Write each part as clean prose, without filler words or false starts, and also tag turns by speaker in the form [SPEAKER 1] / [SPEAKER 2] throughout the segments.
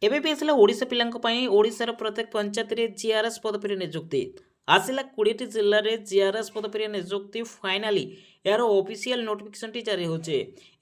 [SPEAKER 1] ଏବେ ବି ଆସିଲା ଓଡ଼ିଶା ପିଲାଙ୍କ ପାଇଁ ଓଡ଼ିଶାର ପ୍ରତ୍ୟେକ ପଞ୍ଚାୟତରେ ଜିଆର୍ଏସ୍ ପଦବୀରେ ନିଯୁକ୍ତି ଆସିଲା 20ଟି ଜିଲ୍ଲାରେ ଜିଆର୍ଏସ୍ ପଦବୀରେ ନିଯୁକ୍ତି ଫାଇନାଲି ଏହାର ଅଫିସିଆଲ ନୋଟିଫିକେସନଟି ଜାରି ହେଉଛି।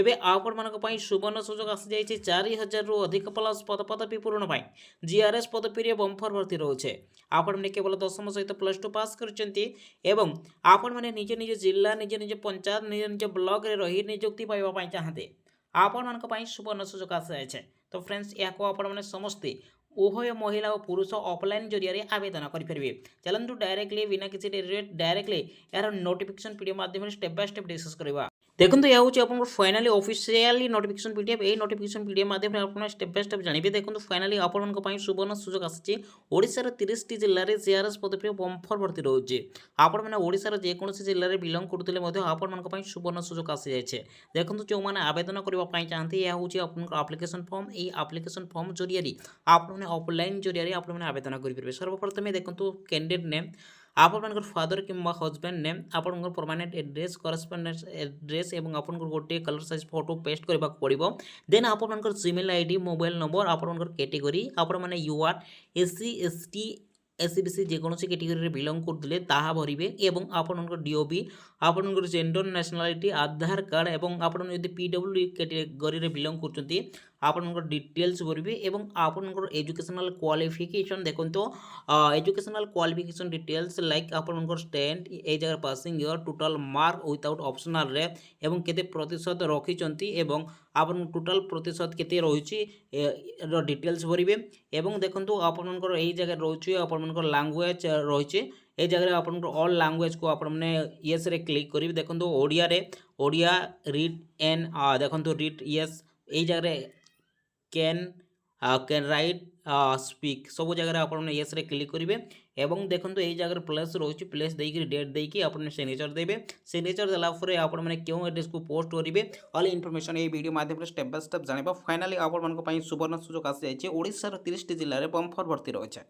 [SPEAKER 1] ଏବେ ଆପଣମାନଙ୍କ ପାଇଁ ସୁବର୍ଣ୍ଣ ସୁଯୋଗ ଆସିଯାଇଛି 4000ରୁ ଅଧିକ ପ୍ଲସ୍ ପଦପଦବୀ ପୂରଣ ପାଇଁ ଜିଆର୍ଏସ୍ ପଦବୀରେ ବମ୍ଫର ଭର୍ତ୍ତି ରହୁଛି। ଆପଣମାନେ କେବଳ ଦଶମ ସହିତ +2 ପାସ୍ କରିଛନ୍ତି ଏବଂ ଆପଣମାନେ ନିଜ ନିଜ ଜିଲ୍ଲା ନିଜ ନିଜ ପଞ୍ଚାୟତ ନିଜ ନିଜ ବ୍ଲକରେ ରହି ନିଯୁକ୍ତି ପାଇବା ପାଇଁ ଚାହାନ୍ତି ଆପଣମାନଙ୍କ ପାଇଁ ସୁବର୍ଣ୍ଣ ସୁଯୋଗ ଆସିଯାଇଛି। तो फ्रेंड्स या आपने समस्ते उभय महिला और पुरुष ऑफलाइन जरिए आवेदन करेंगे। चलतु डायरेक्टली बिना किसी डायरेक्टली यार नोटिफिकेशन पीडीएफ माध्यम स्टेप बाय स्टेप डिस्कस करवा। देखो तो यह हूँ फाइनाली ऑफिशियली नोटिफिकेशन पीडीएफ ये नोटिफिकेशन पीडीएफ माध्यम आप स्टेप बाय स्टेप जानते। देखो फाइनाली आपण सुवर्ण सुजोग आसी ओडिशार 30टी जिले में जीआरएस पदवी बम्फर भर्ती रोचे। आपने ओडिशार जेकोसी जिले में बिलंग करते आपण सुवर्ण सुजोग आसी जाए। देखो जो मैंने आवेदन करने चाहते यह हूँ आप्लिकेसन फॉर्म ये आप्लिकेसन फॉर्म जरिए आपने ऑफलाइन जरिए आपने आवेदन करेंगे। सर्वप्रथम देखो कैंडिडेट नेम आपन फादर कि हजबैंड नेम आपन परमानेंट एड्रेस करस्पॉन्डेंस एड्रेस और आपन गोटे कलर साइज फोटो पेस्ट करने पड़ो। देन आपन जीमेल आईडी मोबाइल नंबर आपन कैटेगरी आपण मैंने यूआर एससी एसटी एससीबीसी जेकोसी कैटेगरी बिलंग करते भरवे और आपन डीओबी आपन जेंडर नेशनालिटी आधार कार्ड और आपड़ पीडब्ल्यू कैटेगरी बिलंग कर आपन डिटेल्स भरवे और आपन एजुकेशनल क्वालिफिकेशन देखो एजुकेशनल क्वालिफिकेशन डिटेल्स लाइक आपन स्टैंड ए जगह passing year total mark without optional रे एवं केते प्रतिशत रखिचंती एवं आपन टोटल प्रतिशत केते रही डिटेल्स भरवे। एवं देखो आपन यही जगह रही आपन लैंग्वेज रही ये जगह आपन ऑल लैंग्वेज को आपने येस रे क्लिक करेंगे। देखो ओडिया रे ओडिया रीड एन देखो रीड येस ये जगह कैन राइट स्पीक सब जगह आपने येस रे क्लिक करेंगे। एवं देखो यही जगह प्लेस रही प्लेस देकी डेट देकी आपने सिग्नेचर देवे। सिग्नेचर देलापर आपने क्यों एड्रेस को पोस्ट करेंगे ऑल इनफॉरमेशन ये वीडियो माध्यम स्टेप बाय स्टेप जाना। फाइनाली आपण सुवर्ण सुजोग आसी जाए ओडिशार 30टी जिले में बम्फर भर्ती रही है।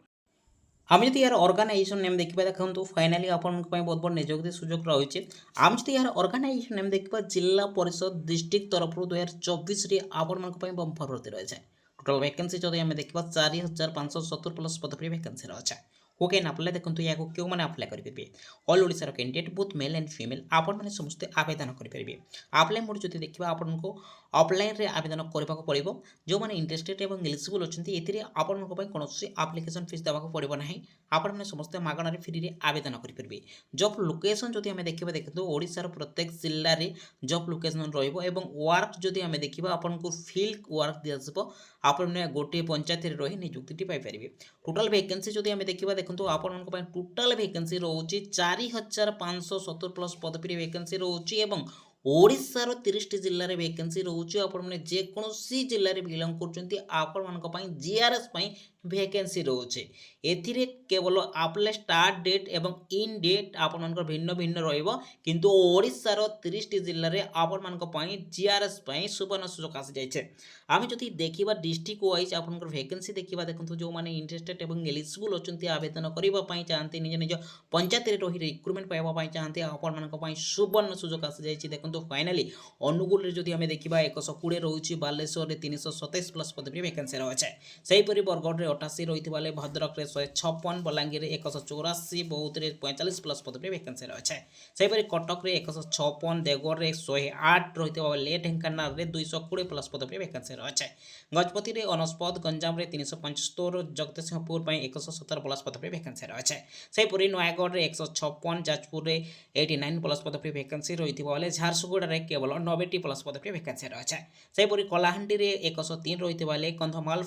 [SPEAKER 1] आम जब यार अर्गानाइजेशन नेम देखा देखो फाइनाली आपन बहुत बड़ निजुक्ति सुजोग रही है। आम जब यार अर्गानाइजेशन नेम देखा जिला परिषद डिस्ट्रिक्ट तरफ 2024 आपण बम्फर भर्ती रही है। टोटल वैकेंसी जो आम देखा 4570 प्लस पदवी वैकेंसी रही है। हु कैन अप्लाई देखो या क्यों मैंने अप्लाई करेंगे ऑल ओडिशार candidate both male and female आपण मैंने समस्ते आवेदन करेंगे। अप्लाई मोड जो देखा आपको ऑफलाइन रे आवेदन करने पड़ो जो मैंने इंटरेस्टेड और एलिजिबल अच्छे आपण कौन आप्लिकेसन फीस देवाक पड़ो ना आपण मैंने समस्ते मागणार फ्री रे आवेदन करेंगे। जॉब लोकेशन जो आम देखा देखो ओडिशार प्रत्येक जिले में जॉब लोकेशन वर्क जो आम देखा आपको फील्ड वर्क दिज्व आपने गोटे पंचायत रही निजुक्ति पाइपर। टोटाल वैकेंसी जो आम देखा देखो आपण टोटाल वैकेंसी रोचे 4570 प्लस पदवी वैकेंसी रोचे और ओडिशार 30टी जिले में वैकेंसी रोचे। आपने जेकोसी जिले में बिलंग कर जीआरएस वैकेंसी रोचे एथिरे केवल अप्लाई स्टार्ट डेट एवं इन डेट आपन भिन्न भिन्न रु ओडिशार 30टी जिले में आपण जीआरएस सुवर्ण सुजोग आसी जाए। आम जदि देखा डिस्ट्रिक्ट वाइज आपन वैकेंसी देखा देखो जो मैंने इंटरेस्टेड और एलिजिबल अच्छे आवेदन करने चाहते निज निज पंचायत रही रिक्रुटमेंट पाइबा चाहते आपण सुवर्ण सुजोग आसी जाए। देखो फाइनाली अनुगुल जो आम देखा 120 रही बालेश्वर 327 प्लस पदवी वैकेंसी रही है। सेहीपरि बरगढ़ 88 रही है भद्रक 156 बलांगीर 184 बौद्ध 45 प्लस पदवी वैकेंसी रही है। सेहीपरि कटक 156 देवगढ़ 108 रही है ढेंकानाल 220 प्लस पदवी वैकेंसी रही है। गजपति अनस्पद गंजाम 375 जगतसिंहपुर 117 प्लस पदवी वैकेंसी रही है। सेहीपरि नयागढ़ 156 जाजपुर 89 प्लस पदवी वैकेंसी रही है। झारसुगुड़ा केवल 90 प्लस पदवी वैकेंसी रही है। सेहीपरि कलाहांडी 103 रही है कंधमाल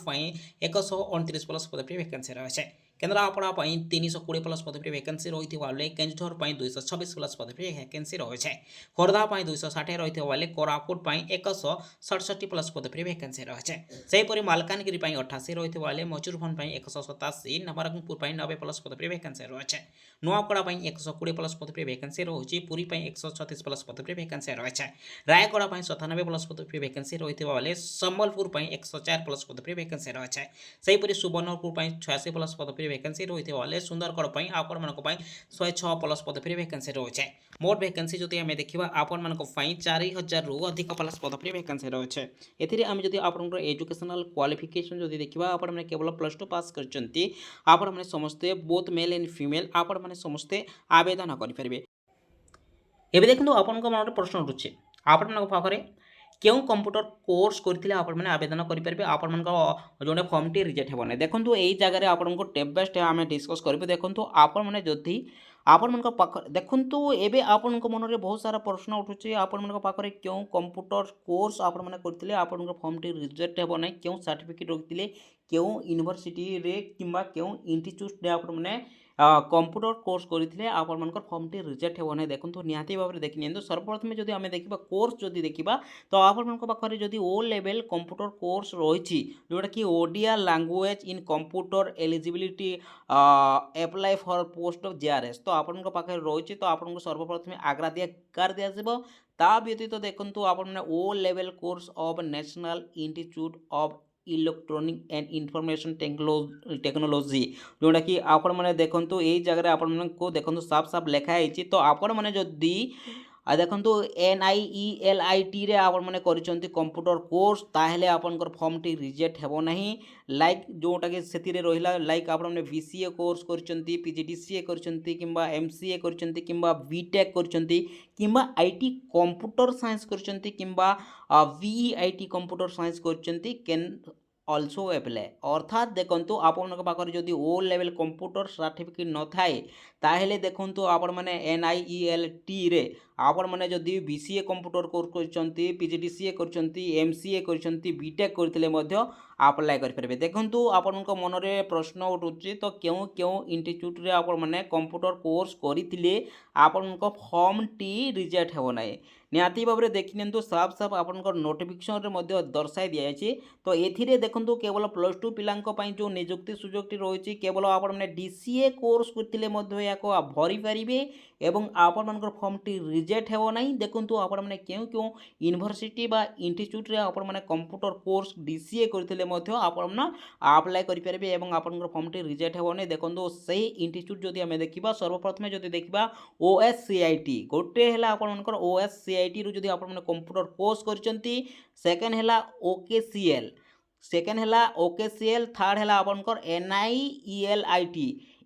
[SPEAKER 1] 129 प्लस पदवी वैकेंसी रही है। केन्द्रापड़ा 320 प्लस पदवी वैकेंसी रही है। केन्दुझर 226 प्लस पदवी वैकेंसी रही है। खोर्धा 260 रही है। कोरापुट 167 प्लस पदवी वैकेंसी रही है। सेहीपरि मालकानगिरी 88 रही है। मयूरभंज 187 नवरंगपुर 90 प्लस पदवी वैकेंसी रही है। नुआपड़ा 120 प्लस पदवी वैकेंसी रही है। पुरी 136 प्लस पदवी वैकेंसी रही है। रायगढ़ 97 प्लस पदवी वैकेंसी रही है। संबलपुर 104 प्लस पदवी वैकेंसी रही है। सेहीपरि सुवर्णपुर 86 प्लस पदवी वैकेंसी रही है सुंदरगढ़ आपण मान 106 प्लस पदवी वैकेंसी रही है। मोट वैकेंसी जदि आम देखा आपण मान 4000 रु अधिक प्लस पदवी वैकेंसी रही है। एथिरे आम जदि आपन एजुकेशनल क्वालिफिकेशन जदि देखा आपण मैंने केवल +2 पास करते आपण मैंने समस्ते बोथ मेल एंड फीमेल आपण मैंने समस्ते आवेदन करेंगे। एवं देखो आपण मन प्रश्न उठुचे आपण पाखे क्यों कंप्यूटर कोर्स करते आपने आवेदन करेंगे आपण जो फर्म टी रिजेक्ट होना। देखो यही जगह आपको स्टेप बाय स्टेप आम डिस्कस करेंगे। देखो आपण मैंने जदि आपण मान पाखे देखो एवं आपण मन में बहुत सारा प्रश्न उठुचे आपण मान पाखे क्यों कंप्यूटर कोर्स आपण मैंने करते आपण फर्म टी रिजेक्ट होना क्यों सर्टिफिकेट रखते क्यों यूनिवर्सिटी कि क्यों इंस्टीट्यूट आपने कंप्यूटर कोर्स करते आपण मान फर्म टी रिजेक्ट होना। देखो निहाती भाव में देखी नि सर्वप्रथम जब आम देखा कोर्स जदि देखा तो आपण पाखे जदि ओ लेवल कंप्यूटर कोर्स रही जोटा कि Odia language in computer eligibility apply for post of JRS तो आपण पाखे रही तो आपको सर्वप्रथम अग्राधिकार दिज्व। ता व्यतीत देखो आपण O level course of National Institute of Electronic and Information Technology जोटा कि आपण मैंने देखो यही जगह आपण को देखो साफ साफ लिखाई तो आपण मैंने जदि देखो NIELIT रे आपण मैंने करिसेंती कंप्यूटर कोर्स ताहेले आपनकर फॉर्म टी रिजेक्ट हेबो नहीं। लाइक जोटा कि सेति रे रहिला लाइक आपण मैंने BCA कोर्स करिसेंती PGDCA करिसेंती किंबा MCA करिसेंती किंबा BTech करिसेंती किंबा IT कंप्यूटर साइंस करिसेंती किंबा VEIT कंप्यूटर साइंस करिसेंती कैन ऑल्सो अप्लाई। अर्थात देखो आपण पाखे जदि ओ लेवल कंप्यूटर सर्टिफिकेट न थाए ताहेले देखो आपण मैंने NIELT रे आपण मैंने जदि BCA कंप्यूटर कोर्स करछंती PGDCA करछंती MCA करछंती BTech करथिले मध्य अप्लाई करेंगे। देखो आपण मन में प्रश्न उठुची तो क्यों क्यों इंस्टीट्यूट रे आपण मैंने कंप्यूटर कोर्स करथिले आपण फॉर्म टी रिजेक्ट हेबो नाही। निहाती भाव में देखी नि साफ साफ आपण नोटिफिकेशन दर्शाई दिखाई तो ये देखो केवल +2 पिलांई जो निजुक्ति सुजोगटी रही केवल आपण मैंने DCA कोर्स करथिले भरी पारे एवं आपण मान फॉर्म टी रिजेक्ट हेबो नाही। देखो आपण मैंने क्यों क्यों यूनिवर्सिटी बा इंस्टीट्यूट रे आपण मैंने कंप्यूटर कोर्स DCA करथिले आपण अप्लाई करेंगे एवं आपण फॉर्म टी रिजेक्ट हेबो नाही। देखो सही इंस्टीट्यूट जदि आम देखा सर्वप्रथम जदि देखा OSCIT गोटे है आपण OSCIT रु जदि आपण कंप्यूटर कोर्स करछंती सेकेंड है OKCL सेकेंड है OKCL थर्ड है आपनकर NIELIT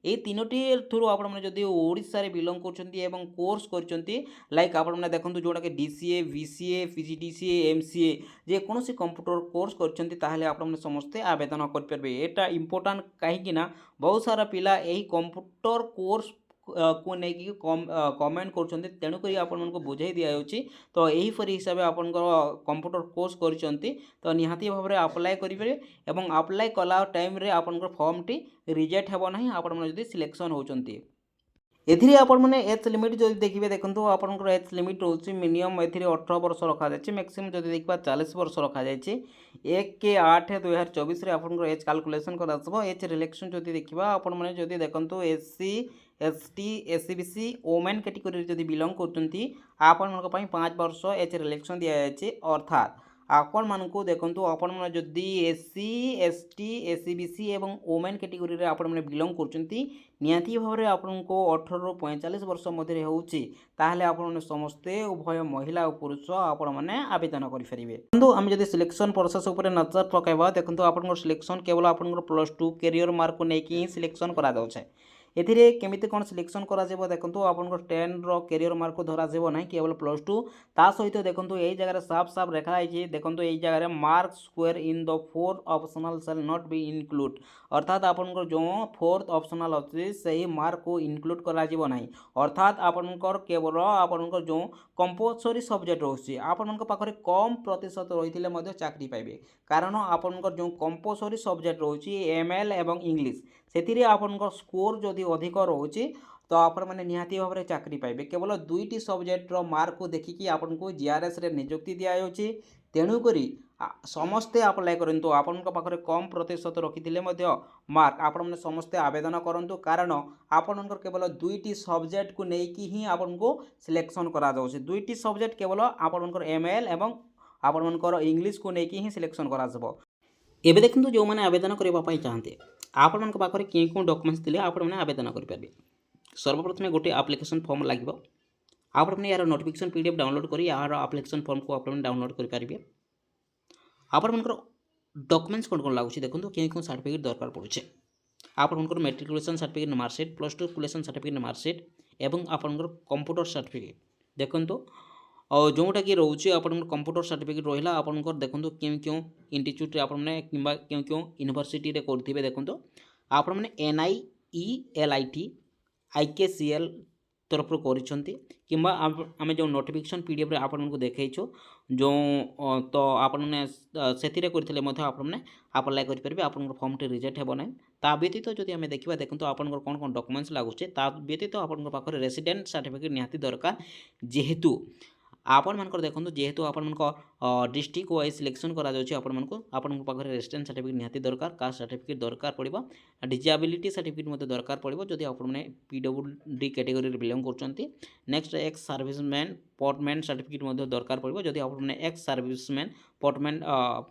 [SPEAKER 1] ये तीनोटी थ्रू आपण मैंने जदि ओडिशा रे बिलोंग करछंती एवं कोर्स करछंती लाइक आपण मैंने देखंतु जोटा कि DCA BCA PGDCA MCA जे कोनोसी कंप्यूटर कोर्स करछंती ताहले आपण मैंने समस्ते आवेदन कर परबे। एटा इंपोर्टेंट काहे कि ना बहुत सारा पिला एही कंप्यूटर कोर्स को लेकिन कमेंट कर तेणुक आपको बुझाई दि जाऊँगी तो यहीपर हिसाब से आप कंप्यूटर कोर्स करछंती तो निहाती भाव में अप्लाई करेंगे एवं अप्लाई कला टाइम रे आपन फॉर्म टी रिजेक्ट हेबो नहीं आपण जदि सिलेक्शन होचंती। एथिरे आपण मैंने एज लिमिट जब देखिए देखो आपंकर एज लिमिट रोचे मिनिमम ए 18 वर्ष रखा जाए मैक्सिमम जब देखा 40 वर्ष रखा जाए। 1/8/2024 आपंकर एज कैलकुलेशन कर एज रिलेक्शन जब देखा आपण मैंने जब देखो SC ST SC BC women category जब बिलोंग करती आपण 5 वर्ष एज रिलेक्शन दि जाए। अर्थात आपण मानक देखो आपण मैंने जदि SC ST SC BC एवं वोमेन कैटेगरी रे आपण मैंने बिलोंग करछंती निहाती भाव में आपको 18 ରୁ 45 वर्ष मध्य होउची ताहले आपण समस्ते उभय महिला और पुरुष आपण मैंने आवेदन करेंगे। बंधु आम जब सिलेक्शन प्रोसेस उपर नजर पकड़ा देखो आप सिलेक्शन केवल आप +2 कैरियर मार्क को लेकिन ही सिलेक्शन करा जाउछे। एथिरे केमिति कोन सिलेक्शन करा जेबो देखंतु आपनको 10 रो कैरियर मार्क को धरा जेबो नहीं केवल +2 ता सहित देखंतु एई जगह साफ साफ रेखा है देखंतु एई जगह mark square in the 4th optional shall not be include अर्थात आपनको जो 4th ऑप्शनल अछि सही मार्क को इंक्लूड करा जेबो नहीं। अर्थात आपनको केवल आपनको जो कंपलसरी सब्जेक्ट रहछि आपनको पाखरे कम प्रतिशत रहिथिले मध्ये चाकरी पाइबे कारण आपनको जो कंपलसरी सब्जेक्ट रहछि ML एवं इंग्लिश सेतिरे आपनको स्कोर जदि अधिक रोचे तो आपण मैंने निहाती भाव में चाकरी पाइबे। केवल 2टी सब्जेक्टर मार्क को देखिकी आपको GRS रे नियुक्ति दि जाउछि तेणुक समस्ते अप्लाई करंतु आपण पाखरे कम प्रतिशत रखिथिले मध्ये मार्क आपण मैंने समस्ते आवेदन करंतु कारण आपणकर केवल 2टी सब्जेक्ट को लेकिन ही आपको सिलेक्शन करा जाउछि। 2टी सब्जेक्ट केवल आपणकर ML एवं आपणकर इंग्लिश को लेकिन ही सिलेक्शन करा जबो। एबे देखंतु जो माने आवेदन करबा पई चाहते ଆପଣମାନଙ୍କ ପାଖରେ କେଉଁ ଡକୁମେଣ୍ଟସ୍ ଥିଲେ ଆପଣମାନେ ଆବେଦନ କରିପାରିବେ। ସର୍ବପ୍ରଥମେ ଗୋଟେ ଆପ୍ଲିକେସନ୍ ଫର୍ମ ଲାଗିବ। ଆପଣମାନେ ଏହାର ନୋଟିଫିକେସନ୍ PDF ଡାଉନଲୋଡ଼ କରି ଏହାର ଆପ୍ଲିକେସନ୍ ଫର୍ମକୁ ଆପଣମାନେ ଡାଉନଲୋଡ଼ କରିପାରିବେ। ଆପଣମାନଙ୍କର ଡକୁମେଣ୍ଟସ୍ କ'ଣ କ'ଣ ଲାଗୁଛି ଦେଖନ୍ତୁ, କେଉଁ ସାର୍ଟିଫିକେଟ୍ ଦରକାର ପଡ଼ୁଛି। ଆପଣଙ୍କର ମେଟ୍ରିକୁଲେସନ୍ ସାର୍ଟିଫିକେଟ୍ ମାର୍କସିଟ୍, +2 କୁଲେସନ୍ ସାର୍ଟିଫିକେଟ୍ ମାର୍କସିଟ୍ ଏବଂ ଆପଣଙ୍କର କମ୍ପ୍ୟୁଟର ସାର୍ଟିଫିକେଟ୍ ଦେଖନ୍ତୁ। ଯେଉଁଟାକି ରହୁଛି ଆପଣଙ୍କର କମ୍ପ୍ୟୁଟର ସାର୍ଟିଫିକେଟ୍ ରହିଲା ଆପଣଙ୍କର ଦେଖନ୍ତୁ କେଉଁ ଇନଷ୍ଟିଚ୍ୟୁଟ୍ରେ ଆପଣମାନେ କିମ୍ବା କେଉଁ ୟୁନିଭର୍ସିଟିରେ କରୁଥିବେ ଦେଖନ୍ତୁ। ଆପଣମାନେ NIELIT IKCL तरफ किंबा आम जो नोटिफिकेशन PDF रे आपको देखु जो तो आपने से आपने अप्लाई करेंगे आप फॉर्म टी रिजेक्ट हो ना। ता व्यतीत जदि आम देखा देखो तो आप कौन कौन डॉक्यूमेंट्स लगुचे ता व्यतीत आप पाखे रेसिडेंट सर्टिफिकेट निहाती दरकार जेहेतु आपण मानकर देखो जेहेतु आपण डिस्ट्रिक्ट वाइज सिलेक्शन करा जाउछि आपण पाखे रेसिडेंट सर्टिफिकेट निहाती दरकार कास्ट सर्टिफिकेट दरकार पड़िबो डिजेबिलिटी सर्टिफिकेट मते दरकार पड़िबो जदि आपण PWD कैटेगरी रे बिलोंग करचंती। Next ex serviceman sportsman certificate मते दरकार पड़िबो जदि आपण एक्स सर्विसमैन पोर्टमैन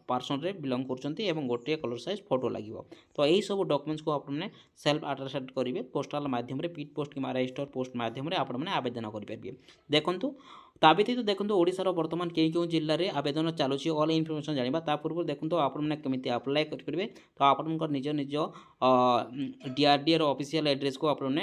[SPEAKER 1] पर्सन रे बिलोंग करचंती एवं गोटे कलर साइज फोटो लागिबो। तो यही सब डॉक्यूमेंट्स को आपण सेल्फ अटेस्टेड करिवे पोस्टल माध्यम रे पीट पोस्ट किमा रजिस्टर पोस्ट माध्यम रे आपण आवेदन करि परिबे। देखंतु ता व्यतीत देखो ओडिशार बर्तमान केउं जिल्ला रे आवेदन चालुछि ऑल इनफॉरमेशन जानिबा ता पूर्व देखो आपण केमिति अप्लाई करिवे। तो आपण निज निज DRDA रो ऑफिशियल एड्रेस को आपण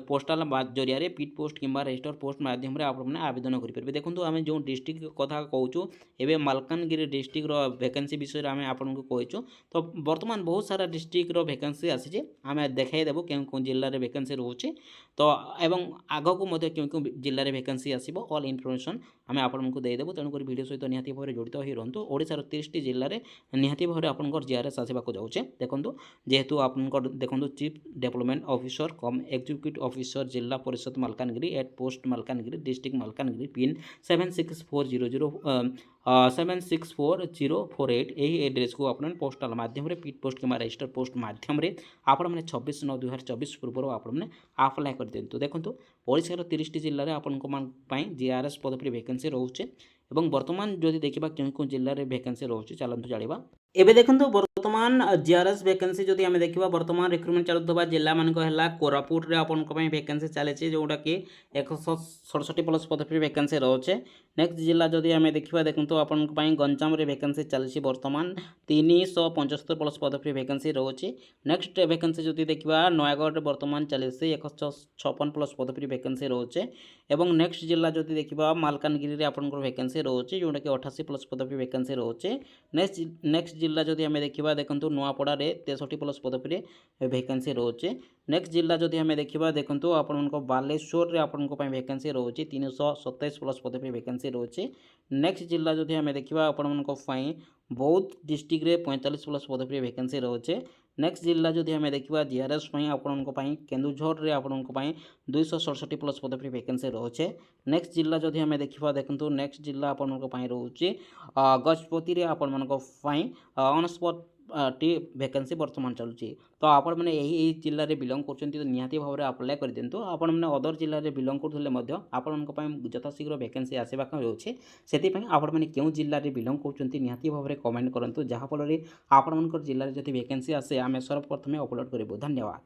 [SPEAKER 1] पोस्टल जरिया रे पीट पोस्ट किंबा रजिस्टर पोस्ट माध्यम रे आपण आवेदन करि परिबे। देखो आम जो डिस्ट्रिक्ट कथा कहूँ एबे मालकानगिरी डिस्ट्रिक्ट रो वैकेंसी विषय रे आम आपन को कहूँ। तो बर्तमान बहुत सारा डिस्ट्रिक्ट रो वैकेंसी आसी आम देखाई देबो केउं जिल्ला रे वैकेंसी रहउछि। तो एवं आगो को मध्य केउं जिल्ला रे वैकेंसी आसीबो ऑल इनफॉरमेशन आम आपको देदेबू। तेणुक भिडियो सहित निहाती भाव जड़ित हो रुहतु। ओडिशार 30टी जिले में निहाती भाव आपंकर GRS आसवाक जाऊे। देखो जेहेतु आप देखो chief development officer cum executive officer Zila Parishad Malkangiri at post Malkangiri district Malkangiri pin 764048 यही एड्रेस को आप पोस्टाल माध्यम पीट पोस्ट किंवा रजिस्टर पोस्ट माध्यम आपने 26/9/2024 पूर्व आपने अप्लाई कर दिंतु। देखो ओडिशार 30टी जिले में आपण GRS पदवी वैकेंसी रोचे एवं वर्तमान जदि देखा क्यों जिले में वैकेंसी रोचे चलतु जाना। एबे देखंतु वर्तमान GRS वैकेंसी जदि आम देखा वर्तमान रिक्रुटमेंट चलुवा जिला मानक है कोरापुट रे आपन वैकेंसी चली जोटा कि 167+ पदवी वैकेंसी रोचे। नेक्स्ट जिला जदि आम देखा देखो आपन गंजाम रे वैकेंसी चली वर्तमान 375+ पदवी वैकेंसी रोचे। नेक्स्ट वैकेंसी जदि देखा नयागढ़ वर्तमान चली 156+ पदवी वैकेंसी रोचे। एवं नेक्स्ट जिला जदि देखा मालकानगिरी आपन वैकेंसी रोचे जोटा कि 88+ पदवी वैकेंसी रोचे। नेक्स्ट जिला जदि आम देखा देखो नुआपड़ा 63+ पदवी वैकेंसी रोचे। नेक्स्ट जिला जदि आम देखा देखो आपण बालेश्वर रे आपण वैकेंसी रोचे 327+ पदवी वैकेंसी रोचे। नेक्स्ट जिला जदि आम देखा आपण बौद्ध डिस्ट्रिक्ट रे 45+ पदवी वैकेंसी रोचे। नेक्स्ट जिला जदि आम देखा GRS आपण केन्दुझर रे आपण 267+ पदवी वैकेंसी रोचे। नेक्स्ट जिला जदि आम देखा देखो नेक्स्ट जिला आपण रोचे गजपति रे आपण 49टी वैकेंसी वर्तमान चलुची। तो आपण मैंने यही जिले में बिलोंग कर निहाती भाव में अप्लाई कर दिंतु। आपण मैंने अदर जिले में बिलोंग करुले आपण यथाशीघ्र वैकेंसी आसवाक रोचे से आपण मैंने क्यों जिले में बिलोंग कर निहाती भाव में कमेंट करूँ जहाँफल आपण जिले में जब वैकेंसी आसे आम सर्वप्रथमे अपलोड करूँ। धन्यवाद।